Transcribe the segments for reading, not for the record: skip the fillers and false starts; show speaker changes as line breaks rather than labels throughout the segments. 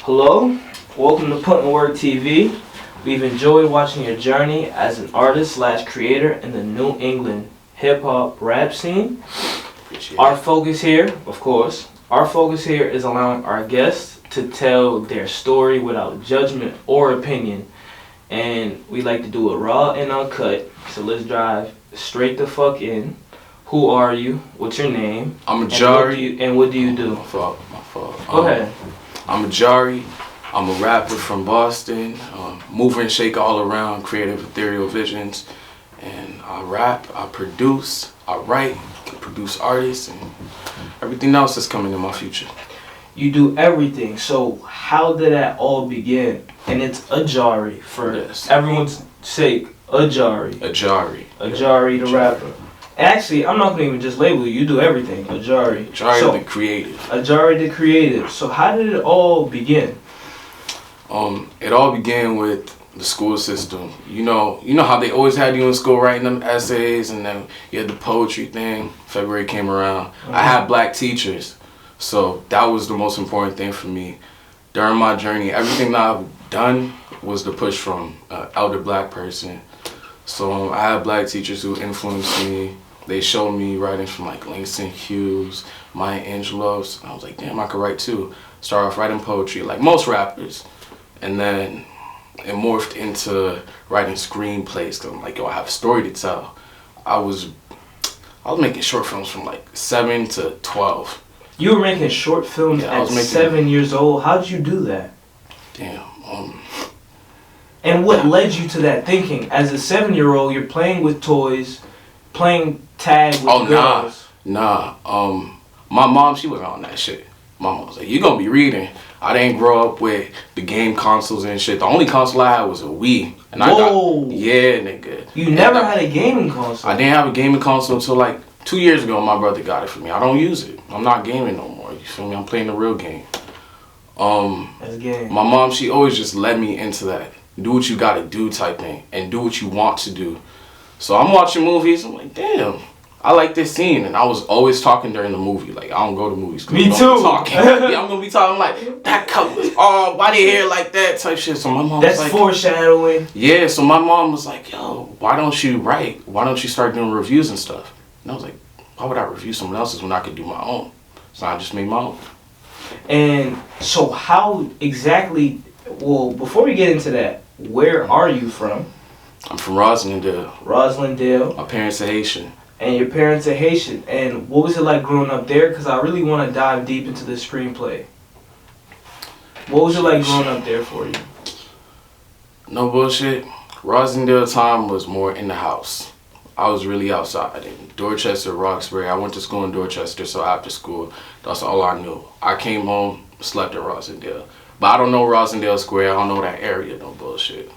Hello, welcome to PUTINWORKTV. We've enjoyed watching your journey as an artist / creator in the New England hip-hop rap scene. Our focus here, is allowing our guests to tell their story without judgment or opinion. And we like to do it raw and uncut, so let's dive straight the fuck in. Who are you? What's your name?
I'm Ajary.
And what do you do?
My fault.
Go ahead.
I'm Ajary. I'm a rapper from Boston, mover and shaker all around, creative ethereal visions. And I rap, I produce, I write, produce artists, and everything else that's coming in my future.
You do everything. So how did that all begin? And it's Ajary for everyone's sake. Ajary. Ajary the rapper. Actually, I'm not gonna even just label you. You do everything. Ajary.
Ajary the creative.
Ajary the creative. So how did it all begin?
It all began with the school system. You know how they always had you in school writing them essays, and then you had the poetry thing. February came around. I had black teachers, so that was the most important thing for me during my journey. Everything that I've done was the push from an elder black person. So I had black teachers who influenced me. They showed me writings from like Langston Hughes, Maya Angelou's. I was like, damn, I could write too. Started off writing poetry like most rappers. And then it morphed into writing screenplays, because I'm like, yo, I have a story to tell. I was making short films from like 7 to 12.
You were making short films at 7 years old. How did you do that?
Damn.
And what led you to that thinking? As a 7-year-old, you're playing with toys, playing tag with girls.
Nah. My mom, she wasn't on that shit. My mom was like, you gonna be reading. I didn't grow up with the game consoles and shit. The only console I had was a Wii. And yeah, nigga.
You never had a gaming console?
I didn't have a gaming console until like 2 years ago. My brother got it for me. I don't use it. I'm not gaming no more. You feel me? I'm playing the real game.
That's a game.
My mom, she always just led me into that. Do what you gotta do type thing. And do what you want to do. So I'm watching movies. I'm like, damn. I like this scene, and I was always talking during the movie. Like, I don't go to movies.
Me too.
Yeah, I'm gonna be talking like, that color, why they hair like that type shit. So my mom was like,
foreshadowing.
Yeah, so my mom was like, yo, why don't you write? Why don't you start doing reviews and stuff? And I was like, why would I review someone else's when I could do my own? So I just made my own.
And so how exactly, well, before we get into that, where are you from?
I'm from Roslindale.
Roslindale.
My parents are Haitian.
And your parents are Haitian. And what was it like growing up there? Because I really want to dive deep into the screenplay. What was it like growing up there for you?
No bullshit. Roslindale time was more in the house. I was really outside in Dorchester, Roxbury. I went to school in Dorchester, so after school, that's all I knew. I came home, slept in Roslindale. But I don't know Roslindale Square. I don't know that area, no bullshit.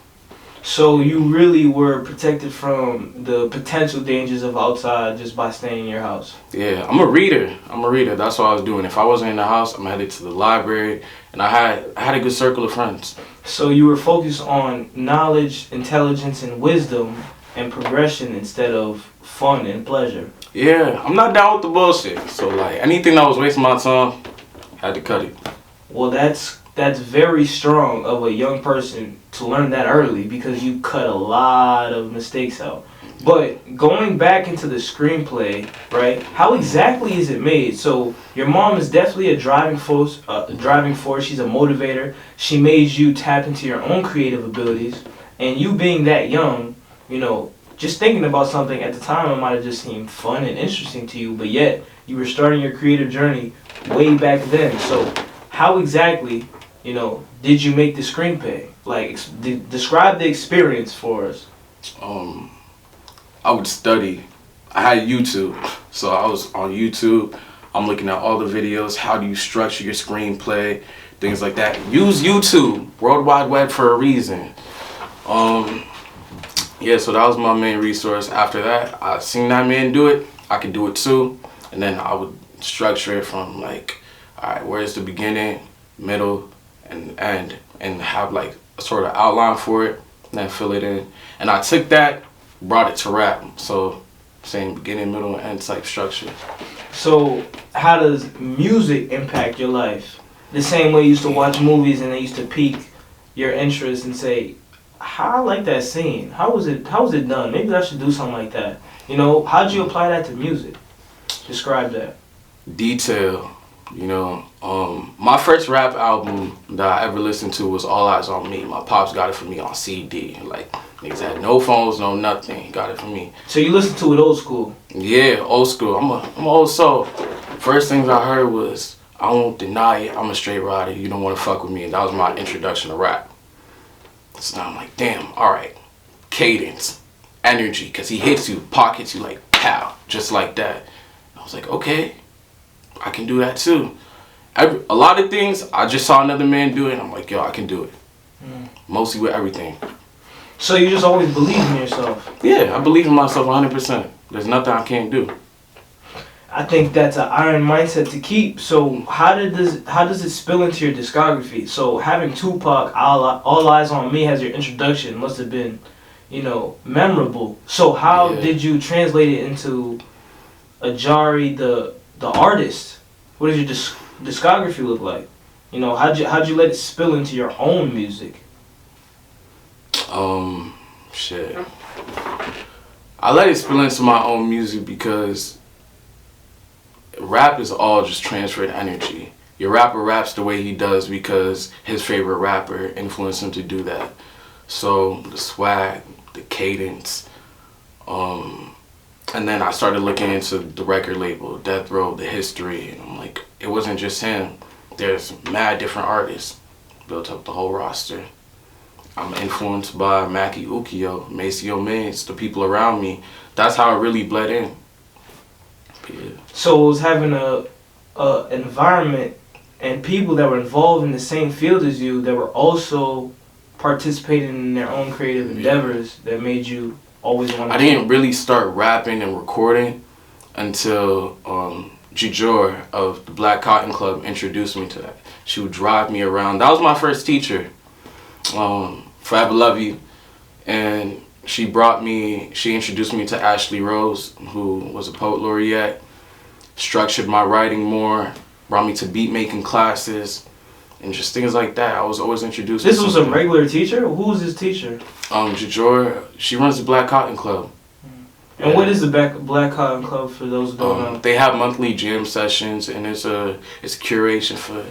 So you really were protected from the potential dangers of outside just by staying in your house?
Yeah, I'm a reader. That's what I was doing. If I wasn't in the house, I'm headed to the library, and I had a good circle of friends.
So you were focused on knowledge, intelligence, and wisdom and progression instead of fun and pleasure.
Yeah, I'm not down with the bullshit. So like anything that was wasting my time, had to cut it.
Well, that's very strong of a young person to learn that early, because you cut a lot of mistakes out. But going back into the screenplay, right? How exactly is it made? So your mom is definitely a driving force. She's a motivator. She made you tap into your own creative abilities, and you being that young, just thinking about something at the time, it might have just seemed fun and interesting to you, but yet you were starting your creative journey way back then. So how exactly, did you make the screenplay? Like, describe the experience for us.
I would study. I had YouTube, so I was on YouTube. I'm looking at all the videos. How do you structure your screenplay? Things like that. Use YouTube, World Wide Web for a reason. Yeah, so that was my main resource. After that, I seen that man do it. I could do it too. And then I would structure it from like, all right, where's the beginning, middle, and end, and have like a sort of outline for it, and then fill it in. And I took that, brought it to rap. So same beginning, middle, and end type structure.
So how does music impact your life? the same way you used to watch movies and they used to pique your interest and say, "How I like that scene. How was it done? Maybe I should do something like that." You know, how'd you apply that to music? Describe that.
Detail. You know, my first rap album that I ever listened to was All Eyes on Me. My pops got it for me on CD. Like, niggas had no phones, no nothing. He got it for me.
So you listened to it old school?
Yeah, old school. I'm a old soul. First things I heard was, I won't deny it, I'm a straight rider. You don't want to fuck with me. And that was my introduction to rap. So now I'm like, damn, all right. Cadence, energy, because he hits you, pockets you like, pow, just like that. I was like, okay, I can do that too. A lot of things, I just saw another man do it, and I'm like, yo, I can do it. Mostly with everything.
So you just always believe in yourself?
Yeah, I believe in myself 100%. There's nothing I can't do.
I think that's an iron mindset to keep. So how does it spill into your discography? So having Tupac, All Eyes on Me as your introduction must have been, you know, memorable. So how did you translate it into Ajary, the artist? What does your discography look like? You know, how'd you let it spill into your own music?
Shit. I let it spill into my own music because rap is all just transferred energy. Your rapper raps the way he does because his favorite rapper influenced him to do that. So the swag, the cadence, and then I started looking into the record label, Death Row, the history, and I'm like, it wasn't just him. There's mad different artists. Built up the whole roster. I'm influenced by Mackie Ukio, Maceo Mays, the people around me. That's how it really bled in. Yeah.
So it was having a environment and people that were involved in the same field as you that were also participating in their own creative endeavors that made you always want to...
I didn't really start rapping and recording until Ajary of the Black Cotton Club introduced me to that. She would drive me around. That was my first teacher, Forever Love You. And she introduced me to Ashley Rose, who was a poet laureate, structured my writing more, brought me to beat making classes, and just things like that. I was always introduced.
This was a regular teacher? Who was this teacher?
Ajary, she runs the Black Cotton Club.
And what is the Black Cotton Club for those who don't know?
They have monthly jam sessions, and it's curation for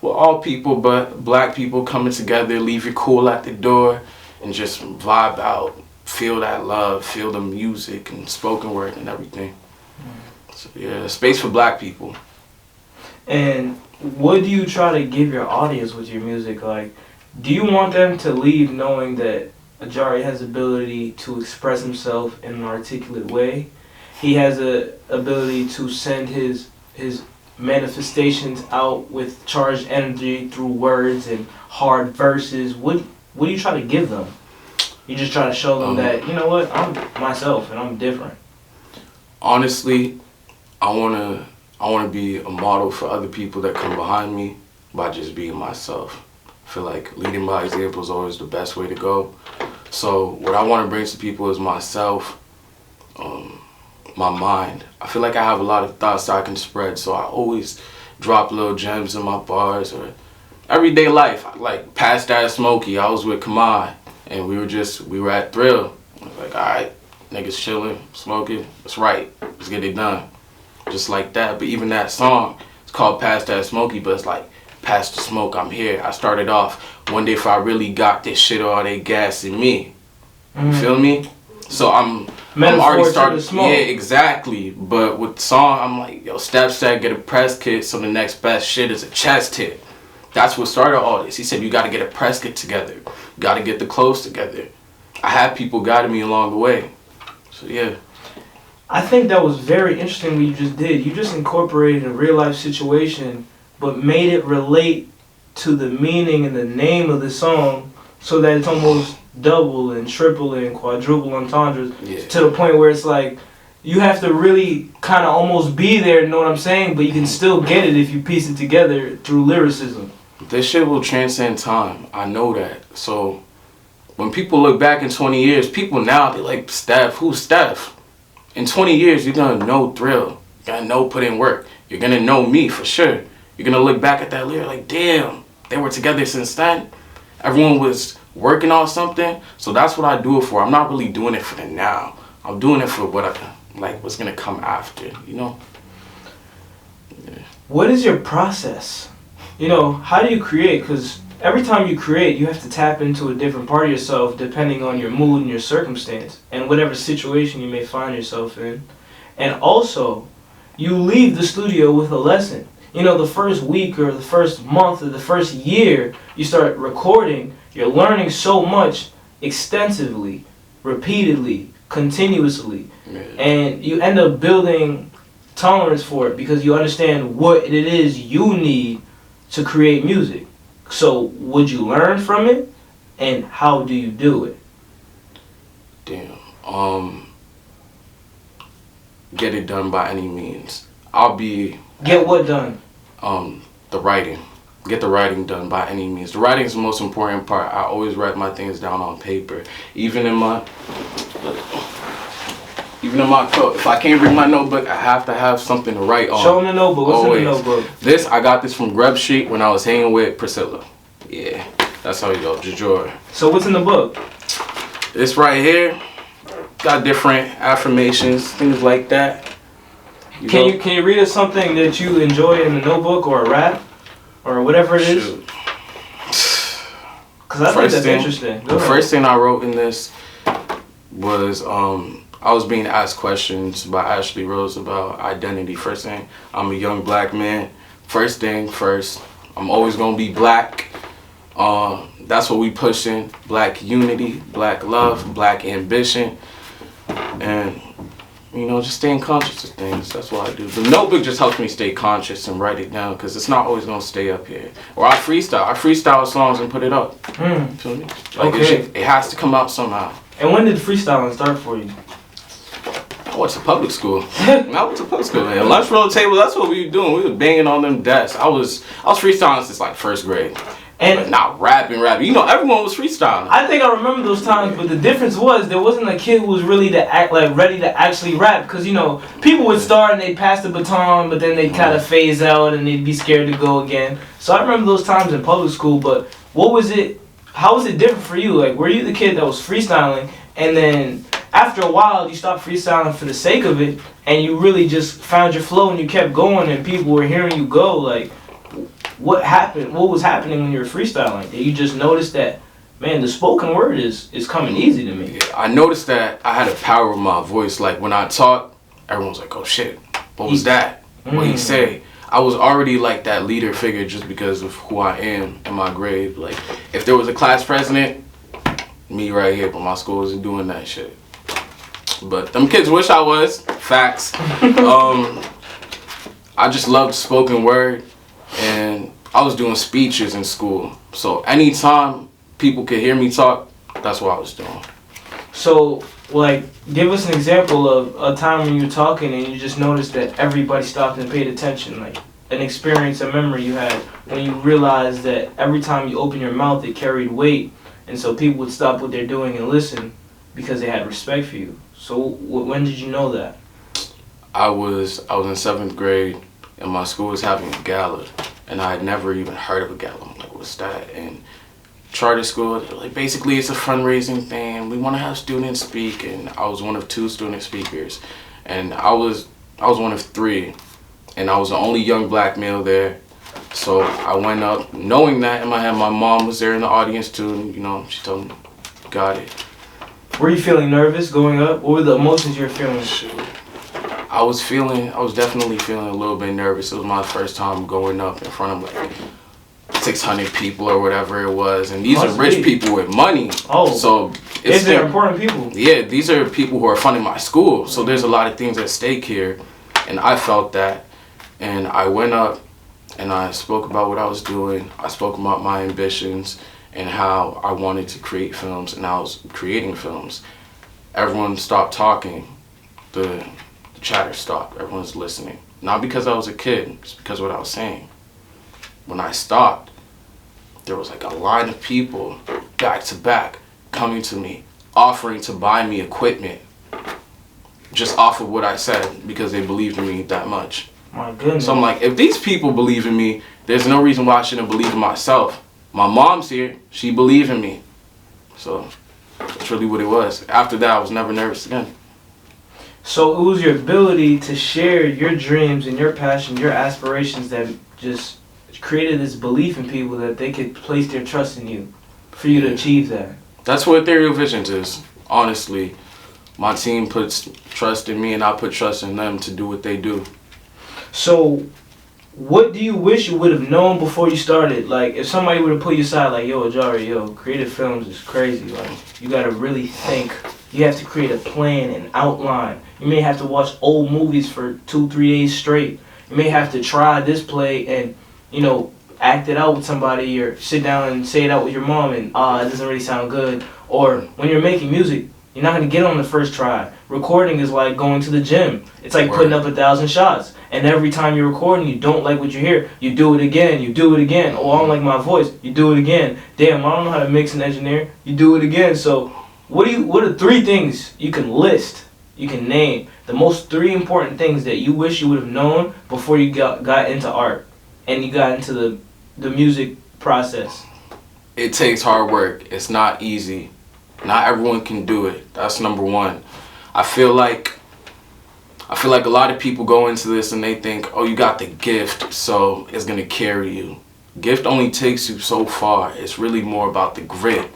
all people, but black people coming together, leave your cool at the door, and just vibe out, feel that love, feel the music and spoken word and everything. So yeah, space for black people.
And what do you try to give your audience with your music? Like, do you want them to leave knowing that Ajary has the ability to express himself in an articulate way? He has the ability to send his manifestations out with charged energy through words and hard verses. What do you try to give them? You just try to show them that, you know what, I'm myself and I'm different.
Honestly, I wanna be a model for other people that come behind me by just being myself. I feel like leading by example is always the best way to go. So what I want to bring to people is myself, my mind. I feel like I have a lot of thoughts that I can spread, so I always drop little gems in my bars or everyday life. Like past that Smokey, I was with Kamai, and we were at Thrill. I was like, all right, niggas chilling, smoking, that's right, let's get it done. Just like that. But even that song, it's called Past That Smokey, but it's like, past the smoke, I'm here. I started off, one day if I really got this shit, all they gas in me. You feel me? So I'm already starting. Yeah, exactly. But with the song, I'm like, yo, step, get a press kit, so the next best shit is a chest hit. That's what started all this. He said, you gotta get a press kit together. You gotta get the clothes together. I had people guiding me along the way. So yeah.
I think that was very interesting what you just did. You just incorporated a real life situation, but made it relate to the meaning and the name of the song so that it's almost double and triple and quadruple entendres to the point where it's like you have to really kind of almost be there to know what I'm saying, but you can still get it if you piece it together through lyricism.
This shit will transcend time. I know that. So when people look back in 20 years, people now, they're like, Steph, who's Steph? In 20 years, you're going to know Thrill. You're going to know Put In Work. You're going to know me for sure. you're gonna look back at that lyric like, damn, they were together since then. Everyone was working on something. So that's what I do it for. I'm not really doing it for the now. I'm doing it for what's gonna come after, you know? Yeah.
What is your process? You know, how do you create? Because every time you create, you have to tap into a different part of yourself depending on your mood and your circumstance and whatever situation you may find yourself in. And also, you leave the studio with a lesson. You know, the first week or the first month or the first year you start recording, you're learning so much extensively, repeatedly, continuously.
Yeah.
And you end up building tolerance for it because you understand what it is you need to create music. So would you learn from it, and how do you do it?
Damn. Get it done by any means. I'll be...
Get what done?
The writing. Get the writing done by any means. The writing is the most important part. I always write my things down on paper. Even in my coat. If I can't bring my notebook, I have to have something to write on.
Show them the notebook. What's in the notebook?
I got this from Grub Street when I was hanging with Priscilla. Yeah, that's how you go. Jajor.
So what's in the book?
This right here got different affirmations, things like that.
Can you read us something that you enjoy in the notebook, or a rap, or whatever it is? Because I think that's interesting.
The first thing I wrote in this was I was being asked questions by Ashley Rose about identity. First thing, I'm a young black man. First thing first, I'm always gonna be black. That's what we pushing: black unity, black love, black ambition, and you know, just staying conscious of things. That's what I do. The notebook just helps me stay conscious and write it down because it's not always gonna stay up here. Or I freestyle songs and put it up. Feel me? Like
okay.
It has to come out somehow.
And when did freestyling start for you?
I went to public school. Man. Lunch roll table, that's what we were doing. We were banging on them desks. I was freestyling since like first grade. And but not rapping. You know, everyone was freestyling.
I think I remember those times, but the difference was there wasn't a kid who was really ready to actually rap. Because, you know, people would start and they'd pass the baton, but then they'd kind of phase out and they'd be scared to go again. So I remember those times in public school, but what was it, how was it different for you? Like, were you the kid that was freestyling, and then after a while you stopped freestyling for the sake of it, and you really just found your flow and you kept going and people were hearing you go? Like, what happened? What was happening when you were freestyling? Did you just notice that, man, the spoken word is coming easy to me?
Yeah, I noticed that I had a power with my voice. Like when I talk, everyone's like, oh shit, what was that? What he say? I was already like that leader figure just because of who I am in my grade. Like if there was a class president, me right here, but my school wasn't doing that shit. But them kids wish I was. Facts. I just loved spoken word. And I was doing speeches in school. So anytime people could hear me talk, that's what I was doing.
So, like, give us an example of a time when you were talking and you just noticed that everybody stopped and paid attention. Like, an experience, a memory you had when you realized that every time you opened your mouth, it carried weight. And so people would stop what they're doing and listen because they had respect for you. So, when did you know that? I was
in 7th grade. And my school was having a gala, and I had never even heard of a gala. I'm like, what's that? And charter school, like basically it's a fundraising thing. We want to have students speak, and I was one of 2 student speakers, and I was one of 3, and I was the only young black male there. So I went up, knowing that in my head. My mom was there in the audience too, and you know, she told me, got it.
Were you feeling nervous going up? What were the emotions you were feeling?
I was definitely feeling a little bit nervous. It was my first time going up in front of like 600 people or whatever it was. And these are rich people with money. Oh. So
they're important people.
Yeah, these are people who are funding my school. So there's a lot of things at stake here. And I felt that. And I went up and I spoke about what I was doing. I spoke about my ambitions and how I wanted to create films, and I was creating films. Everyone stopped talking. The chatter stopped. Everyone's listening. Not because I was a kid, it's because of what I was saying. When I stopped, there was like a line of people back to back coming to me, offering to buy me equipment just off of what I said because they believed in me that much.
My goodness.
So I'm like, if these people believe in me, there's no reason why I shouldn't believe in myself. My mom's here. She believed in me. So that's really what it was. After that, I was never nervous again.
So it was your ability to share your dreams and your passion, your aspirations that just created this belief in people that they could place their trust in you for you to achieve that.
That's what Ethereal Visions is, honestly. My team puts trust in me and I put trust in them to do what they do.
So what do you wish you would have known before you started? Like, if somebody would have put you aside, like, yo, Ajary, yo, creative films is crazy. Like, you got to really think. You have to create a plan and outline. You may have to watch old movies for 2-3 days straight. You may have to try this play and, you know, act it out with somebody or sit down and say it out with your mom and, it doesn't really sound good. Or when you're making music, you're not going to get on the first try. Recording is like going to the gym. It's like putting up 1,000 shots. And every time you're recording, you don't like what you hear. You do it again. You do it again. Oh, I don't like my voice. You do it again. Damn, I don't know how to mix and engineer. You do it again. So what are 3 things you can list, you can name, the most 3 important things that you wish you would have known before you got into art and you got into the music process?
It takes hard work. It's not easy. Not everyone can do it. That's number 1. I feel like a lot of people go into this and they think, oh, you got the gift, so it's going to carry you. Gift only takes you so far. It's really more about the grit.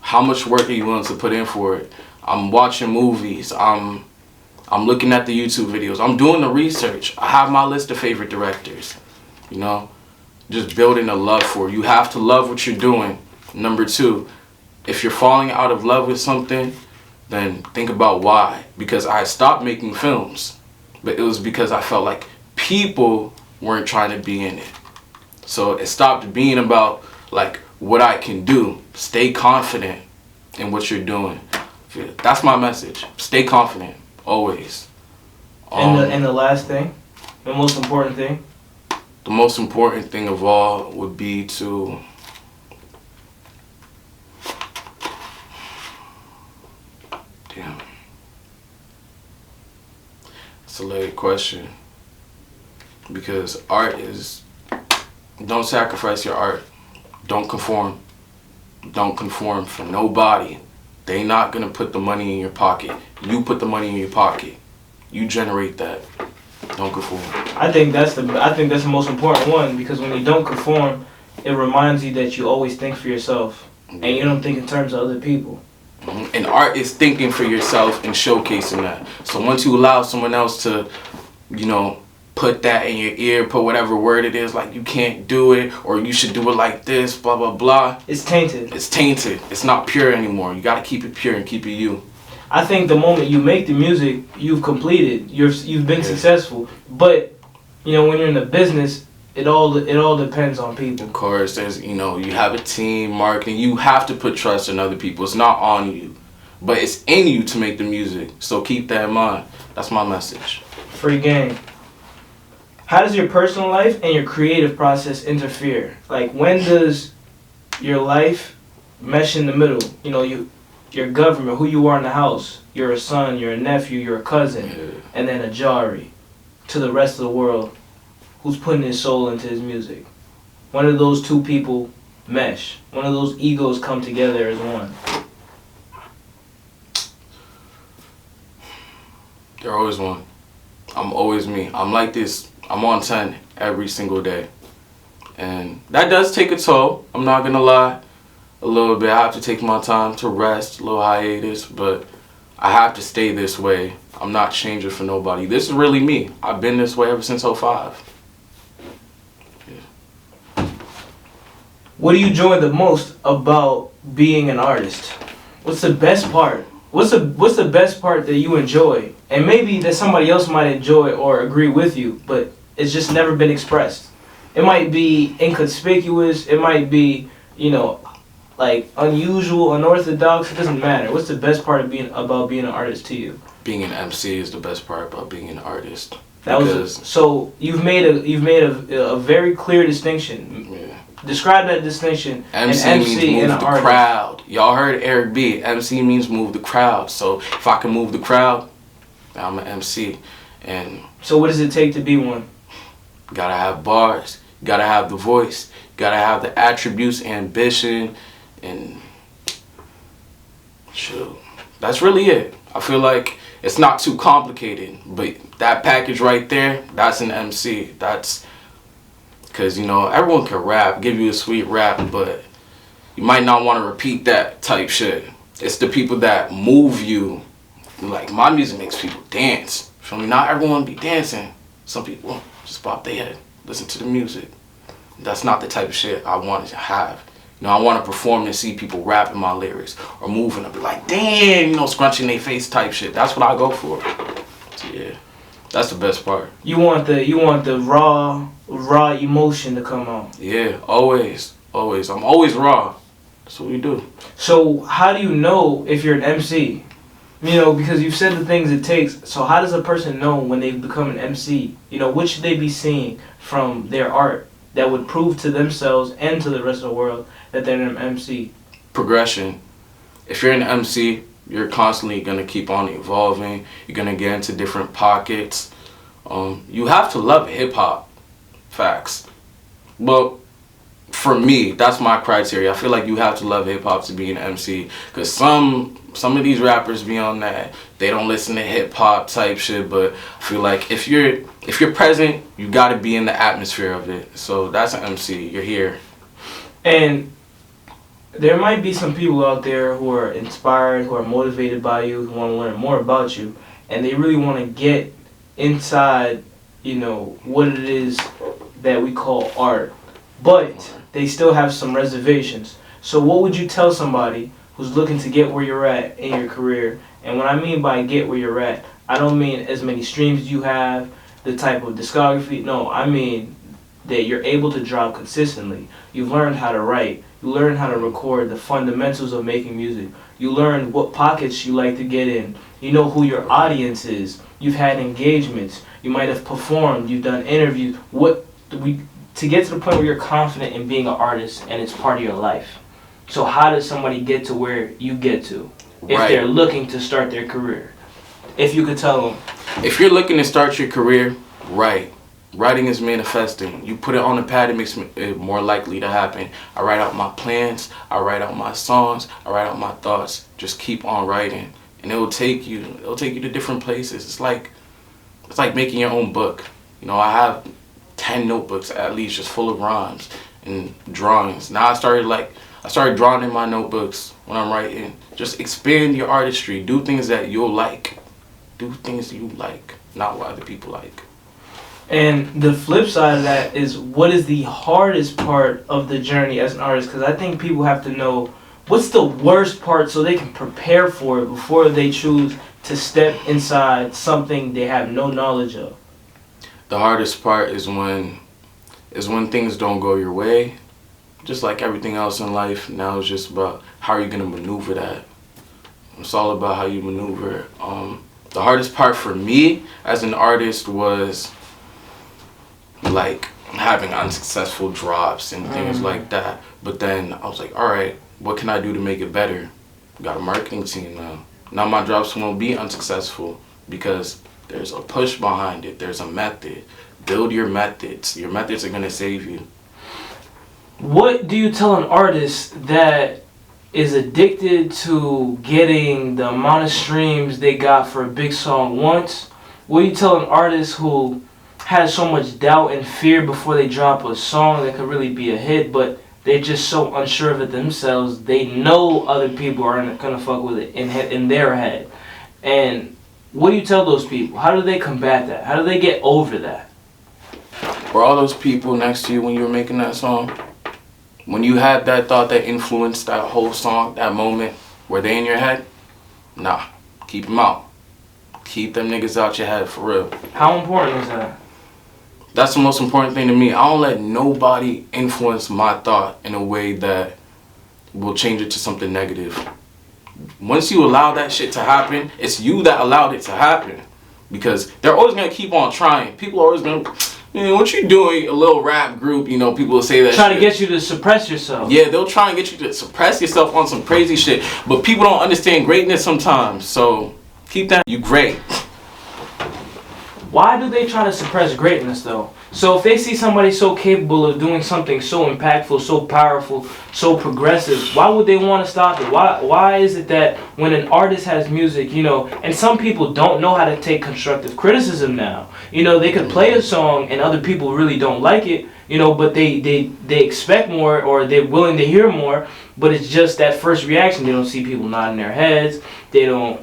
How much work are you willing to put in for it? I'm watching movies. I'm looking at the YouTube videos. I'm doing the research. I have my list of favorite directors. You know, just building a love for it. You have to love what you're doing. Number 2, if you're falling out of love with something, then think about why. Because I stopped making films, but it was because I felt like people weren't trying to be in it. So it stopped being about like what I can do. Stay confident in what you're doing. That's my message. Stay confident, always.
And the last thing, the most important thing?
The most important thing of all would be to It's a loaded question. Because art is, don't sacrifice your art. Don't conform. Don't conform for nobody. They not gonna put the money in your pocket. You put the money in your pocket. You generate that. Don't conform.
I think that's the most important one, because when you don't conform, it reminds you that you always think for yourself and you don't think in terms of other people.
And art is thinking for yourself and showcasing that. So once you allow someone else to, you know, put that in your ear, put whatever word it is, like you can't do it, or you should do it like this, blah, blah, blah.
It's tainted.
It's tainted. It's not pure anymore. You gotta keep it pure and keep it you.
I think the moment you make the music, you've completed. You've been successful. But, you know, when you're in the business, it all depends on people.
Of course, there's, you know, you have a team, marketing. You have to put trust in other people. It's not on you, but it's in you to make the music. So keep that in mind. That's my message.
Free game. How does your personal life and your creative process interfere? Like, when does your life mesh in the middle? You know, your government, who you are in the house. You're a son, you're a nephew, you're a cousin, and then Ajary to the rest of the world who's putting his soul into his music. When do those 2 people mesh? When do those egos come together as one?
They're always one. I'm always me. I'm like this. I'm on 10 every single day. And that does take a toll. I'm not going to lie. A little bit. I have to take my time to rest, a little hiatus, but I have to stay this way. I'm not changing for nobody. This is really me. I've been this way ever since 05.
What do you enjoy the most about being an artist? What's the best part? What's the best part that you enjoy? And maybe that somebody else might enjoy or agree with you, but it's just never been expressed. It might be inconspicuous. It might be, you know, like unusual, unorthodox. It doesn't matter. What's the best part of being an artist to you?
Being an MC is the best part about being an artist.
So you've made a very clear distinction. Yeah. Describe that distinction.
MC means move the crowd. Y'all heard Eric B. MC means move the crowd. So if I can move the crowd, I'm an MC. And
so what does it take to be one?
You gotta have bars. You gotta have the voice. You gotta have the attributes, ambition, and shoot. That's really it. I feel like it's not too complicated, but that package right there, that's an MC. That's because, you know, everyone can rap, give you a sweet rap, but you might not want to repeat that type shit. It's the people that move you. Like, my music makes people dance. Feel me? Not everyone be dancing. Some people just bop their head, listen to the music. That's not the type of shit I want to have. You know, I want to perform and see people rapping my lyrics or moving. I'll be like, damn, you know, scrunching their face type shit. That's what I go for. So, yeah, that's the best part.
You want the raw emotion to come out.
Yeah, always. I'm always raw. That's what we do.
So how do you know if you're an MC? You know, because you've said the things it takes. So how does a person know when they become an MC? You know, what should they be seeing from their art that would prove to themselves and to the rest of the world that they're an MC?
Progression. If you're an MC, you're constantly going to keep on evolving. You're going to get into different pockets. You have to love hip-hop. Facts. But for me, that's my criteria. I feel like you have to love hip-hop to be an MC. Because some of these rappers be on that. They don't listen to hip-hop type shit. But I feel like if you're present, you got to be in the atmosphere of it. So that's an MC. You're here.
And there might be some people out there who are inspired, who are motivated by you, who want to learn more about you, and they really want to get inside, you know, what it is that we call art. But they still have some reservations. So what would you tell somebody who's looking to get where you're at in your career? And what I mean by get where you're at, I don't mean as many streams you have, the type of discography. No, I mean that you're able to drop consistently. You've learned how to write. You learn how to record, the fundamentals of making music. You learn what pockets you like to get in. You know who your audience is. You've had engagements. You might have performed. You've done interviews. To get to the point where you're confident in being an artist and it's part of your life. So how does somebody get to where you get to if they're looking to start their career? If you could tell them.
If you're looking to start your career, writing is manifesting. You put it on the pad, it makes it more likely to happen. I write out my plans. I write out my songs. I write out my thoughts. Just keep on writing, and it'll take you to different places. It's like making your own book. You know, I have 10 notebooks at least just full of rhymes and drawings. Now I started drawing in my notebooks when I'm writing. Just expand your artistry. Do things that you'll like. Do things you like, not what other people like.
And the flip side of that is, what is the hardest part of the journey as an artist? Because I think people have to know what's the worst part so they can prepare for it before they choose to step inside something they have no knowledge of.
The hardest part is when things don't go your way. Just like everything else in life, now it's just about how are you going to maneuver that. It's all about how you maneuver. The hardest part for me as an artist was like having unsuccessful drops and things like that. But then I was like, all right, what can I do to make it better? Got a marketing team now. Now my drops won't be unsuccessful because there's a push behind it. There's a method. Build your methods. Your methods are going to save you.
What do you tell an artist that is addicted to getting the amount of streams they got for a big song once? What do you tell an artist who has so much doubt and fear before they drop a song that could really be a hit, but they're just so unsure of it themselves? They know other people aren't gonna fuck with it in their head. And what do you tell those people? How do they combat that? How do they get over that?
Were all those people next to you when you were making that song? When you had that thought that influenced that whole song, that moment, were they in your head? Nah, keep them out. Keep them niggas out your head, for real.
How important is that?
That's the most important thing to me. I don't let nobody influence my thought in a way that will change it to something negative. Once you allow that shit to happen, it's you that allowed it to happen. Because they're always going to keep on trying. People are always going to, you know, what you doing, a little rap group, you know, people will say that
Trying to get you to suppress yourself.
Yeah, they'll try and get you to suppress yourself on some crazy shit. But people don't understand greatness sometimes. So keep that. You great.
Why do they try to suppress greatness though? So if they see somebody so capable of doing something so impactful, so powerful, so progressive, why would they want to stop it? Why is it that when an artist has music, you know, and some people don't know how to take constructive criticism now. You know, they could play a song and other people really don't like it, you know, but they expect more or they're willing to hear more, but it's just that first reaction. They don't see people nodding their heads. They don't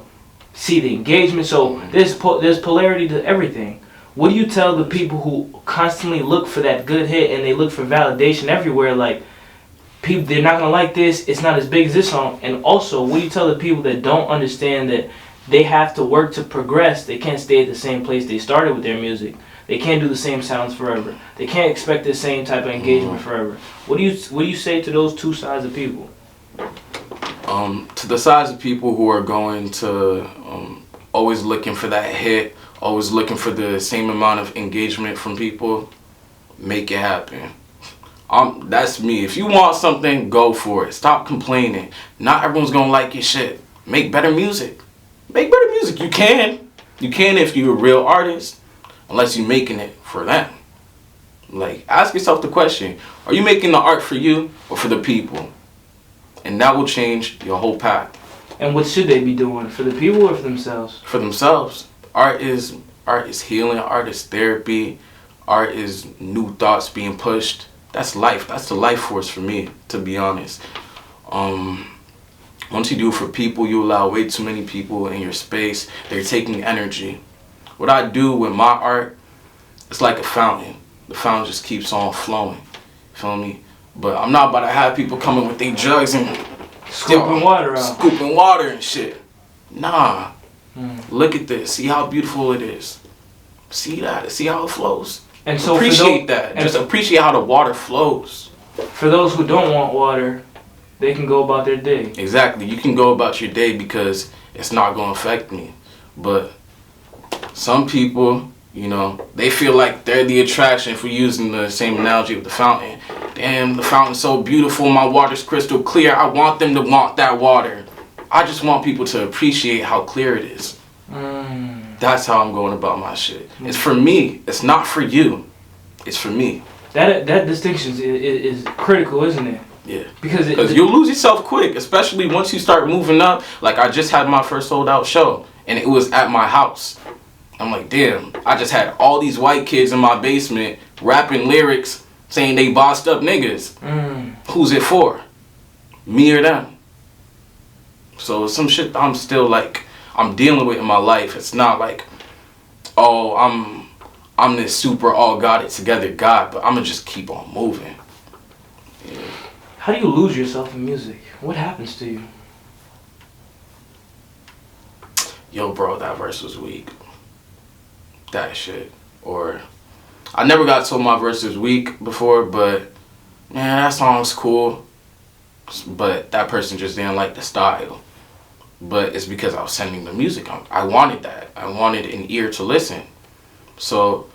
see the engagement. So there's polarity to everything. What do you tell the people who constantly look for that good hit and they look for validation everywhere? Like, people, they're not gonna like this. It's not as big as this song. And also, what do you tell the people that don't understand that they have to work to progress? They can't stay at the same place they started with their music. They can't do the same sounds forever. They can't expect the same type of engagement forever. What do you say to those two sides of people?
To the sides of people who are going to always looking for that hit, always looking for the same amount of engagement from people, make it happen. That's me. If you want something, go for it. Stop complaining. Not everyone's gonna like your shit. Make better music. Make better music. You can. You can if you're a real artist, unless you're making it for them. Like, ask yourself the question, are you making the art for you or for the people? And that will change your whole path.
And what should they be doing? For the people or for themselves?
For themselves. Art is healing, art is therapy, art is new thoughts being pushed. That's life. That's the life force for me, to be honest. Once you do it for people, you allow way too many people in your space. They're taking energy. What I do with my art, it's like a fountain. The fountain just keeps on flowing. Feel me? But I'm not about to have people coming with their jugs and
Scooping water out.
Scooping water and shit. Nah. Look at this. See how beautiful it is. See that? See how it flows?
And so
appreciate that. Just appreciate how the water flows.
For those who don't want water, they can go about their day.
Exactly. You can go about your day because it's not going to affect me. But some people, you know, they feel like they're the attraction, for using the same analogy with the fountain. Damn, the fountain's so beautiful. My water's crystal clear. I want them to want that water. I just want people to appreciate how clear it is. That's how I'm going about my shit. It's for me. It's not for you. It's for me.
That distinction is critical, isn't it?
Yeah.
Because
you'll lose yourself quick, especially once you start moving up. Like, I just had my first sold out show, and it was at my house. I'm like, damn, I just had all these white kids in my basement rapping lyrics saying they bossed up niggas. Who's it for? Me or them? So some shit I'm still like, I'm dealing with in my life. It's not like, oh, I'm this super all got it together guy, but I'm gonna just keep on moving. Yeah.
How do you lose yourself in music? What happens to you?
Yo, bro, that verse was weak. That shit. Or, I never got told my verse was weak before, but man, that song's cool. But that person just didn't like the style. But it's because I was sending the music. I wanted that. I wanted an ear to listen. So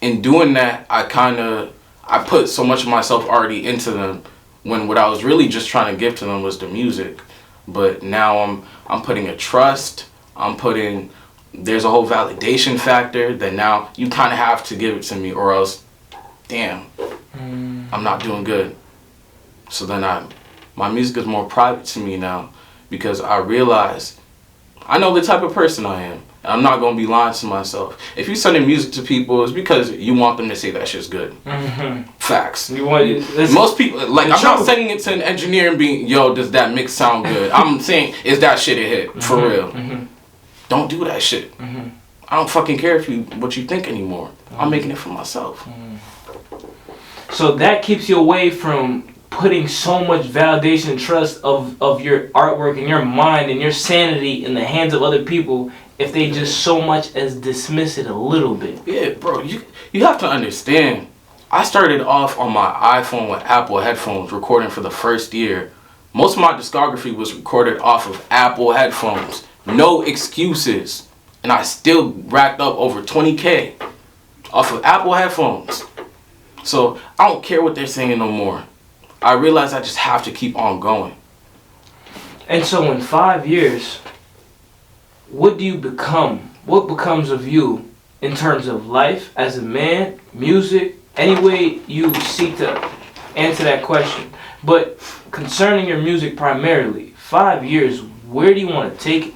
in doing that, I put so much of myself already into them, when what I was really just trying to give to them was the music. But now I'm putting a trust. There's a whole validation factor that now you kind of have to give it to me, or else, damn, I'm not doing good. So then my music is more private to me now, because I realize I know the type of person I am. And I'm not going to be lying to myself. If you're sending music to people, it's because you want them to say that shit's good. Facts. Most people, like, I'm not sending it to an engineer and being, yo, does that mix sound good? I'm saying, is that shit a hit? For real. Don't do that shit. I don't fucking care what you think anymore. I'm making it for myself.
So that keeps you away from putting so much validation and trust of your artwork and your mind and your sanity in the hands of other people, if they just so much as dismiss it a little bit.
Yeah, bro, you have to understand. I started off on my iPhone with Apple headphones, recording for the first year. Most of my discography was recorded off of Apple headphones. No excuses. And I still racked up over 20K off of Apple headphones. So I don't care what they're saying no more. I realize I just have to keep on going.
And so in 5 years, what do you become? What becomes of you in terms of life, as a man, music, any way you seek to answer that question. But concerning your music primarily, 5 years, where do you want to take it?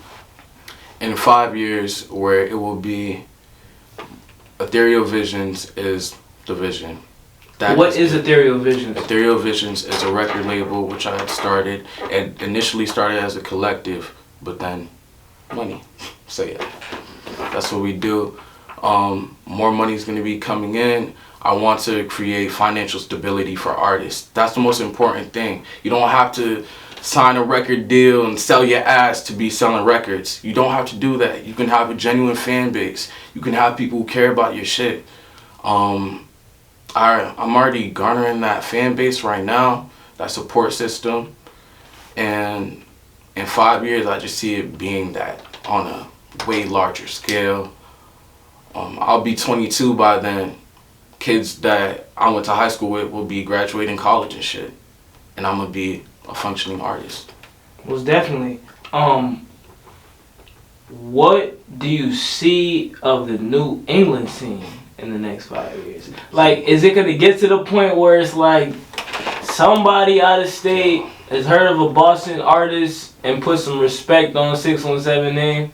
In 5 years, where it will be, Ethereal Visions is the vision.
What is Ethereal Visions?
Ethereal Visions is a record label which I had started, and initially started as a collective, but then money. So yeah, that's what we do. More money is going to be coming in. I want to create financial stability for artists. That's the most important thing. You don't have to sign a record deal and sell your ass to be selling records. You don't have to do that. You can have a genuine fan base. You can have people who care about your shit. I'm already garnering that fan base right now, that support system, and in 5 years I just see it being that on a way larger scale. I'll be 22 by then. Kids that I went to high school with will be graduating college and shit, and I'm gonna be a functioning artist.
Most definitely. What do you see of the New England scene in the next 5 years? Like, is it gonna get to the point where it's like somebody out of state has heard of a Boston artist and put some respect on 617 name?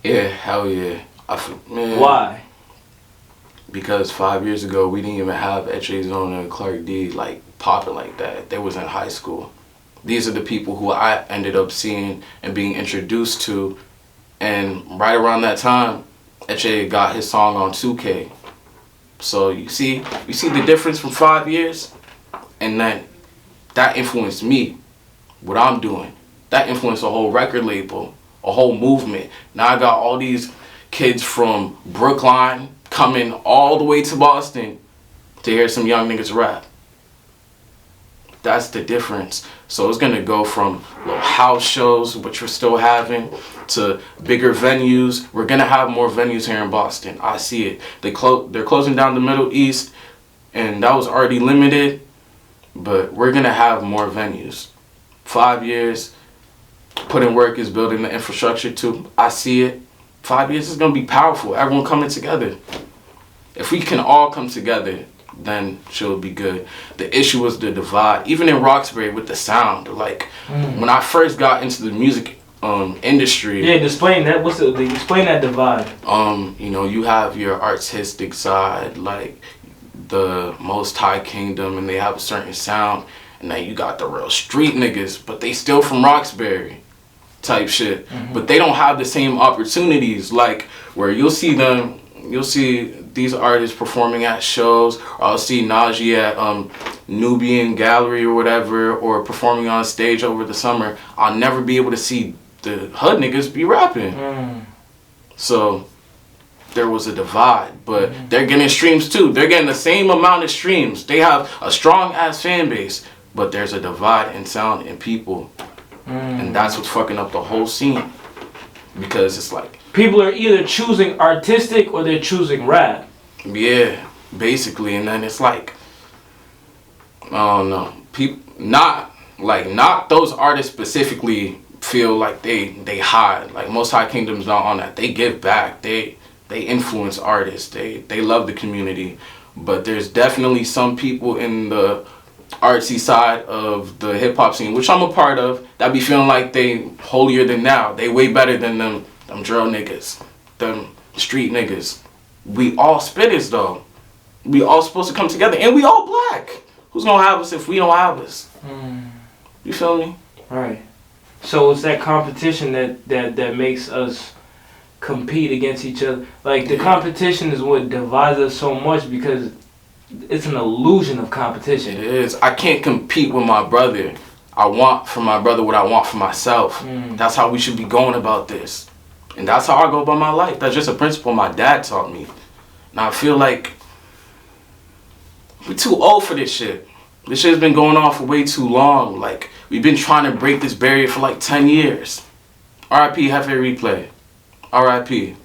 Yeah, hell yeah. Man,
why?
Because 5 years ago we didn't even have Ajary and Clark D like popping like that. They was in high school. These are the people who I ended up seeing and being introduced to, and right around that time, Ajary got his song on 2K. So you see the difference from 5 years, and that influenced me, what I'm doing. That influenced a whole record label, a whole movement. Now I got all these kids from Brookline coming all the way to Boston to hear some young niggas rap. That's the difference. So it's gonna go from little house shows, which we're still having, to bigger venues. We're gonna have more venues here in Boston. I see it. They're closing down the Middle East, and that was already limited, but we're gonna have more venues. 5 years, Put in Work is building the infrastructure too. I see it. 5 years is gonna be powerful. Everyone coming together. If we can all come together, then she'll be good. The issue was the divide. Even in Roxbury with the sound, like when I first got into the music industry.
Yeah, explain that. Explain that divide?
You know, you have your artistic side, like the Most High Kingdom, and they have a certain sound, and then you got the real street niggas, but they still from Roxbury type shit. But they don't have the same opportunities, like where you'll see these artists performing at shows, or I'll see Najee at Nubian Gallery or whatever, or performing on stage over the summer. I'll never be able to see the hood niggas be rapping. So there was a divide, but they're getting streams too. They're getting the same amount of streams. They have a strong ass fan base, but there's a divide in sound and people. And that's what's fucking up the whole scene. Because it's like,
people are either choosing artistic or they're choosing rap.
Yeah, basically. And then it's like, I don't know. Not those artists specifically feel like they hide. Like Most High Kingdom's not on that. They give back. They influence artists. They love the community. But there's definitely some people in the artsy side of the hip hop scene, which I'm a part of, that be feeling like they holier than thou. They way better than them drill niggas, them street niggas. We all spitters though. We all supposed to come together, and we all black. Who's gonna have us if we don't have us? You feel me?
Right. So it's that competition that makes us compete against each other. Like the competition is what divides us so much, because it's an illusion of competition.
It is. I can't compete with my brother. I want for my brother what I want for myself. That's how we should be going about this. And that's how I go about my life. That's just a principle my dad taught me. And I feel like we're too old for this shit. This shit's been going on for way too long. Like, we've been trying to break this barrier for like 10 years. R.I.P. Hefe Replay. R.I.P.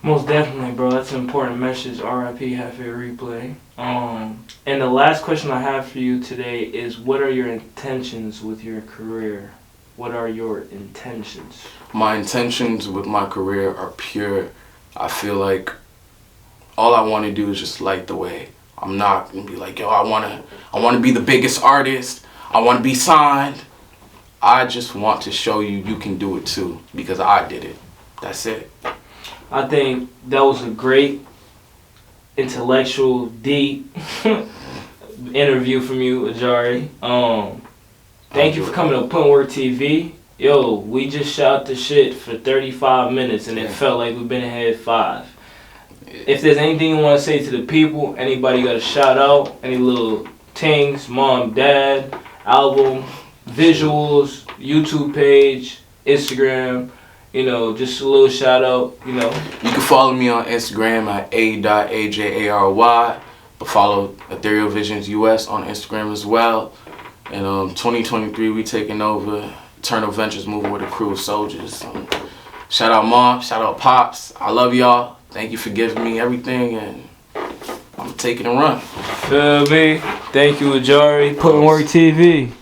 Most definitely, bro. That's an important message. R.I.P. Hefe Replay. And the last question I have for you today is, what are your intentions with your career? what are your intentions?
My intentions with my career are pure. I feel like all I want to do is just light the way. I'm not gonna be like, yo, I wanna be the biggest artist. I wanna be signed. I just want to show you can do it too, because I did it. That's it.
I think that was a great, intellectual, deep interview from you, Ajary. Thank you for coming to PUTINWORK TV. Yo, we just shot the shit for 35 minutes and it felt like we've been ahead 5. If there's anything you want to say to the people, anybody got a shout out, any little things, mom, dad, album, visuals, YouTube page, Instagram, just a little shout out,
You can follow me on Instagram at a.ajary, but follow Ethereal Visions US on Instagram as well. And 2023 we taking over Eternal Ventures, moving with a crew of soldiers. Shout out Mom, shout out Pops. I love y'all. Thank you for giving me everything, and I'm taking a run.
Feel me? Thank you, Ajary. PUTINWORK TV.